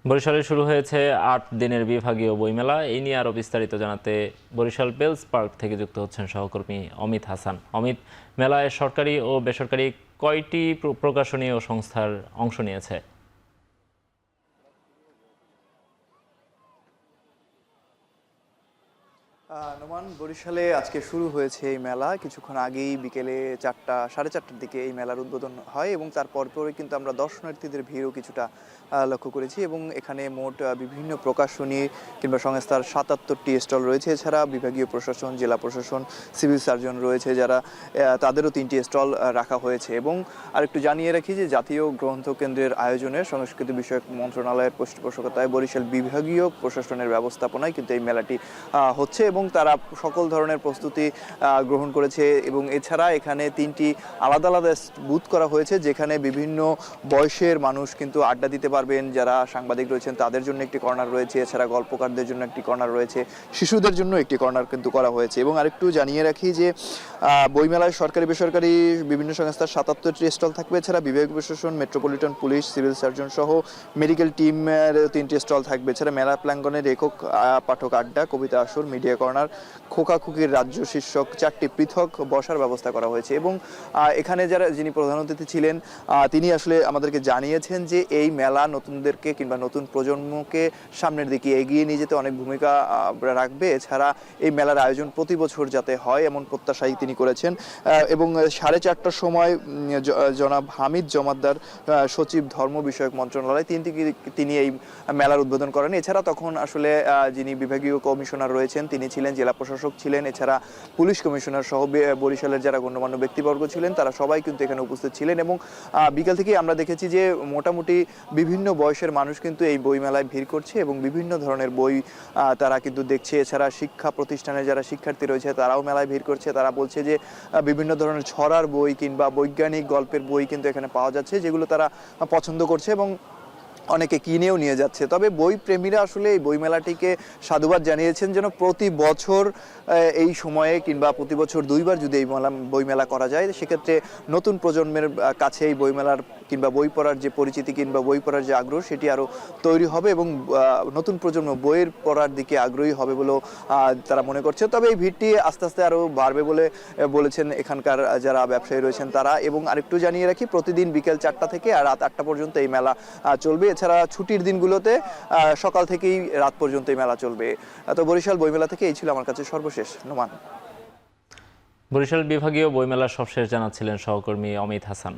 বরিশালে শুরু হয়েছে ৮ দিনের বিভাগীয় বইমেলা। এই নিয়ে আরও বিস্তারিত জানাতে বরিশাল বেলস পার্ক থেকে যুক্ত হচ্ছেন সহকর্মী অমিত হাসান। অমিত, মেলায় সরকারি ও বেসরকারি কয়টি প্রকাশনী ও সংস্থার অংশ নিয়েছে? নোমান, বরিশালে আজকে শুরু হয়েছে এই মেলা। কিছুক্ষণ আগেই বিকেলে 4:30টার দিকে এই মেলার উদ্বোধন হয় এবং তার পরপরই কিন্তু আমরা দর্শনার্থীদের ভিড়ও কিছুটা লক্ষ্য করেছি এবং এখানে মোট বিভিন্ন প্রকাশনী কিংবা সংস্থার ৭৭টি স্টল রয়েছে। এছাড়া বিভাগীয় প্রশাসন, জেলা প্রশাসন, সিভিল সার্জন রয়েছে যারা, তাদেরও 3টি স্টল রাখা হয়েছে। এবং আরেকটু জানিয়ে রাখি যে জাতীয় গ্রন্থ কেন্দ্রের আয়োজনে সংস্কৃতি বিষয়ক মন্ত্রণালয়ের পৃষ্ঠপোষকতায় বরিশাল বিভাগীয় প্রশাসনের ব্যবস্থাপনায় কিন্তু এই মেলাটি হচ্ছে এবং তারা সকল ধরনের প্রস্তুতি গ্রহণ করেছে। এবং এছাড়া এখানে 3টি আলাদা আলাদা বুথ করা হয়েছে যেখানে বিভিন্ন বয়সের মানুষ কিন্তু আড্ডা দিতে পারবেন। যারা সাংবাদিক রয়েছেন তাদের জন্য একটি কর্নার রয়েছে, এছাড়া গল্পকারদের জন্য একটি কর্নার রয়েছে, শিশুদের জন্য একটি কর্নার কিন্তু করা হয়েছে। এবং আরেকটু জানিয়ে রাখি যে বইমেলায় সরকারি বেসরকারি বিভিন্ন সংস্থার ৭৭টি স্টল থাকবে। এছাড়া বিভাগীয় প্রশাসন, মেট্রোপলিটন পুলিশ, সিভিল সার্জন সহ মেডিকেল টিমের 3টি স্টল থাকবে। এছাড়া মেলা প্রাঙ্গণের একক পাঠক আড্ডা, কবিতা আসর, মিডিয়া কর্নার, খোকা খুকির রাজ্য শীর্ষক 4টি পৃথক বসার ব্যবস্থা করা হয়েছে। এবং এখানে যিনি প্রধান অতিথি ছিলেন তিনি আসলে আমাদেরকে জানিয়েছেন যে এই মেলা নতুনদেরকে কিংবা নতুন প্রজন্মকে সামনের দিকে এগিয়ে নিয়ে যেতে অনেক ভূমিকা রাখবে। এছাড়া এই মেলার আয়োজন প্রতি বছর যাতে হয় এমন প্রত্যাশাই তিনি করেছেন। এবং 4:30টার সময় জনাব হামিদ জমাদ্দার, সচিব ধর্ম বিষয়ক মন্ত্রণালয়, তিনি এই মেলার উদ্বোধন করেন। এছাড়া তখন আসলে যিনি বিভাগীয় কমিশনার রয়েছেন তিনি ছিলেন, জেলা প্রশাসক ছিলেন, এছাড়া পুলিশ কমিশনার সহ বরিশালের যারা গণ্যমান্য ব্যক্তিবর্গ ছিলেন তারা সবাই কিন্তু এখানে উপস্থিত ছিলেন। এবং বিকাল থেকেই আমরা দেখেছি যে মোটামুটি বিভিন্ন বয়সের মানুষ কিন্তু এই বইমেলায় ভিড় করছে এবং বিভিন্ন ধরনের বই তারা কিন্তু দেখছে। এছাড়া শিক্ষা প্রতিষ্ঠানের যারা শিক্ষার্থী রয়েছে তারাও মেলায় ভিড় করছে। তারা বলছে যে বিভিন্ন ধরনের ছড়ার বই কিংবা বৈজ্ঞানিক গল্পের বই কিন্তু এখানে পাওয়া যাচ্ছে, যেগুলো তারা পছন্দ করছে এবং অনেকে কিনেও নিয়ে যাচ্ছে। তবে বই প্রেমীরা আসলে এই বইমেলাটিকে সাধুবাদ জানিয়েছেন যেন প্রতি বছর এই সময়ে কিংবা প্রতি বছর 2বার যদি এই বইমেলা করা যায় সেক্ষেত্রে নতুন প্রজন্মের কাছে এই বইমেলার কিংবা বই পড়ার যে পরিচিতি কিংবা বই পড়ার যে আগ্রহ সেটি আরও তৈরি হবে এবং নতুন প্রজন্ম বইয়ের পড়ার দিকে আগ্রহী হবে বলেও তারা মনে করছে। তবে এই ভিড়টি আস্তে আস্তে আরও বাড়বে বলে বলেছেন এখানকার যারা ব্যবসায়ী রয়েছেন তারা। এবং আরেকটু জানিয়ে রাখি, প্রতিদিন বিকেল 4টা থেকে আর রাত 8টা পর্যন্ত এই মেলা চলবে। এছাড়া ছুটির দিনগুলোতে সকাল থেকেই রাত পর্যন্ত এই মেলা চলবে। তো বরিশাল বইমেলা থেকে এই ছিল আমার কাছে সর্বশেষ। নোমান। বরিশাল বিভাগীয় বইমেলার সবশেষ জানাচ্ছিলেন সহকর্মী অমিত হাসান।